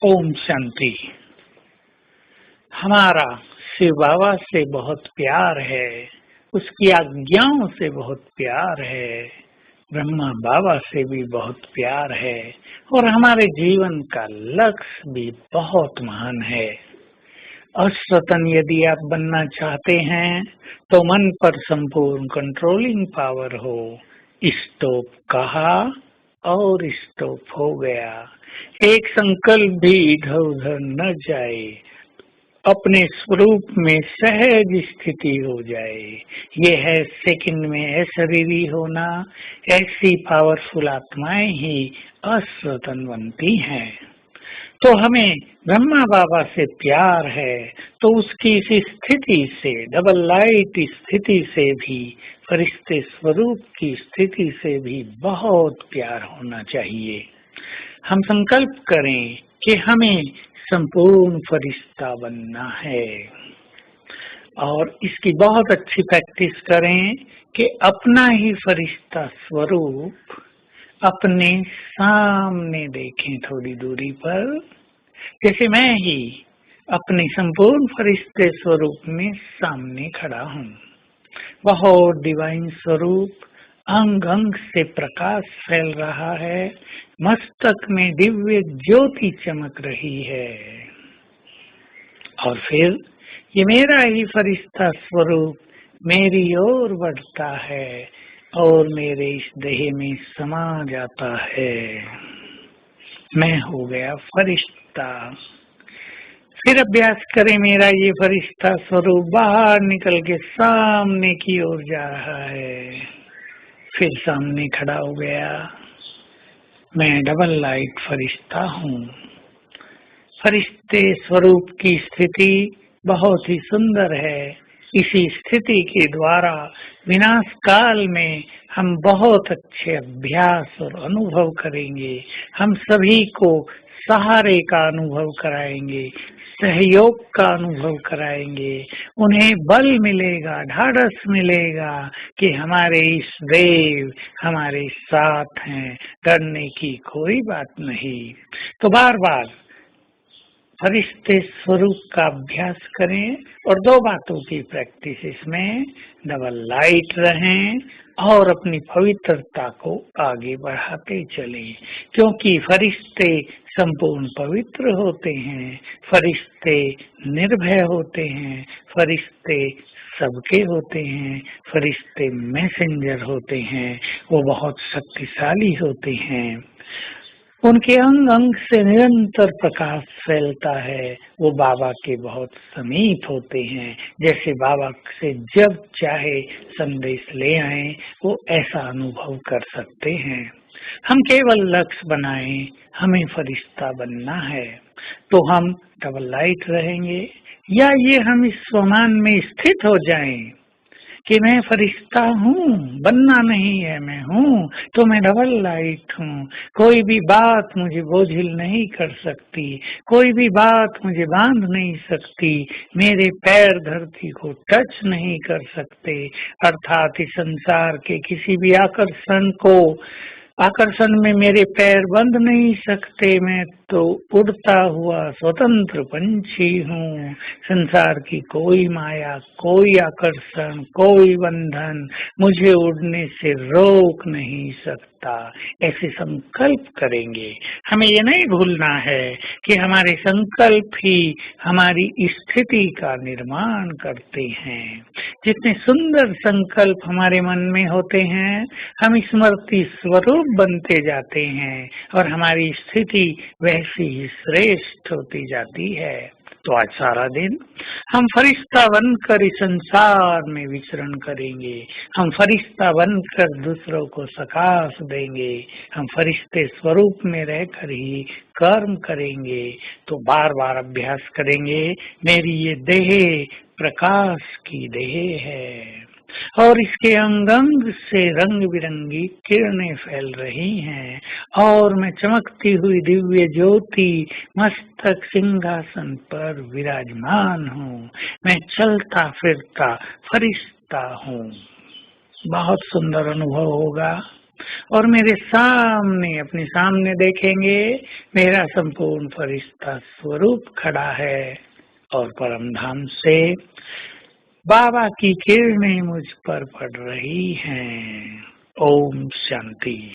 ओम शांति। हमारा शिव बाबा से बहुत प्यार है, उसकी आज्ञाओं से बहुत प्यार है, ब्रह्मा बाबा से भी बहुत प्यार है और हमारे जीवन का लक्ष्य भी बहुत महान है। अश्वतन यदि आप बनना चाहते हैं तो मन पर संपूर्ण कंट्रोलिंग पावर हो। स्टॉप कहा और स्टॉप हो गया। एक संकल्प भी इधर उधर न जाए, अपने स्वरूप में सहज स्थिति हो जाए। ये है सेकंड में अशरीरी होना। ऐसी पावरफुल आत्माएं ही अश्वतन बनती हैं। तो हमें ब्रह्मा बाबा से प्यार है तो उसकी इस स्थिति से, डबल लाइट स्थिति से भी, फरिश्ते स्वरूप की स्थिति से भी बहुत प्यार होना चाहिए। हम संकल्प करें कि हमें संपूर्ण फरिश्ता बनना है और इसकी बहुत अच्छी प्रैक्टिस करें कि अपना ही फरिश्ता स्वरूप अपने सामने देखें, थोड़ी दूरी पर। जैसे मैं ही अपने संपूर्ण फरिश्ते स्वरूप में सामने खड़ा हूँ। बहुत डिवाइन स्वरूप अंग अंग से प्रकाश फैल रहा है, मस्तक में दिव्य ज्योति चमक रही है और फिर ये मेरा ही फरिश्ता स्वरूप मेरी ओर बढ़ता है और मेरे इस देह में समा जाता है। मैं हो गया फरिश्ता। फिर अभ्यास करें, मेरा ये फरिश्ता स्वरूप बाहर निकल के सामने की ओर जा रहा है। फिर सामने खड़ा हो गया। मैं डबल लाइट फरिश्ता हूँ। फरिश्ते स्वरूप की स्थिति बहुत ही सुंदर है। इसी स्थिति के द्वारा विनाश काल में हम बहुत अच्छे अभ्यास और अनुभव करेंगे। हम सभी को सहारे का अनुभव कराएंगे, सहयोग का अनुभव कराएंगे। उन्हें बल मिलेगा, ढाढ़स मिलेगा कि हमारे इस देव हमारे साथ हैं, डरने की कोई बात नहीं। तो बार बार फरिश्ते स्वरूप का अभ्यास करें और दो बातों की प्रैक्टिस इसमें, डबल लाइट रहें और अपनी पवित्रता को आगे बढ़ाते चलें, क्योंकि फरिश्ते संपूर्ण पवित्र होते हैं, फरिश्ते निर्भय होते हैं, फरिश्ते सबके होते हैं, फरिश्ते मैसेंजर होते हैं, वो बहुत शक्तिशाली होते हैं। उनके अंग अंग से निरंतर प्रकाश फैलता है। वो बाबा के बहुत समीप होते हैं। जैसे बाबा से जब चाहे संदेश ले आए, वो ऐसा अनुभव कर सकते हैं। हम केवल लक्ष्य बनाएं, हमें फरिश्ता बनना है। तो हम डबल लाइट रहेंगे या ये हम इस स्वमान में स्थित हो जाएं कि मैं फरिश्ता हूँ, बनना नहीं है, मैं हूँ, तो मैं डबल लाइट हूँ। कोई भी बात मुझे बोझिल नहीं कर सकती, कोई भी बात मुझे बांध नहीं सकती, मेरे पैर धरती को टच नहीं कर सकते। अर्थात इस संसार के किसी भी आकर्षण में मेरे पैर बंध नहीं सकते। मैं तो उड़ता हुआ स्वतंत्र पंछी हूँ। संसार की कोई माया, कोई आकर्षण, कोई बंधन मुझे उड़ने से रोक नहीं सकता। ऐसे संकल्प करेंगे। हमें ये नहीं भूलना है कि हमारे संकल्प ही हमारी स्थिति का निर्माण करते हैं। जितने सुंदर संकल्प हमारे मन में होते हैं, हम स्मृति स्वरूप बनते जाते हैं और हमारी स्थिति वैसी ही श्रेष्ठ होती जाती है। तो आज सारा दिन हम फरिश्ता बनकर इस संसार में विचरण करेंगे। हम फरिश्ता बनकर दूसरों को सकाश देंगे। हम फरिश्ते स्वरूप में रहकर ही कर्म करेंगे। तो बार बार अभ्यास करेंगे, मेरी ये देह प्रकाश की देह है और इसके अंग अंग से रंग बिरंगी किरणें फैल रही हैं और मैं चमकती हुई दिव्य ज्योति मस्तक सिंहासन पर विराजमान हूँ। मैं चलता फिरता फरिश्ता हूँ। बहुत सुंदर अनुभव होगा। और मेरे सामने, अपने सामने देखेंगे, मेरा संपूर्ण फरिश्ता स्वरूप खड़ा है और परम धाम से बाबा की किरणें मुझ पर पड़ रही हैं। ओम शांति।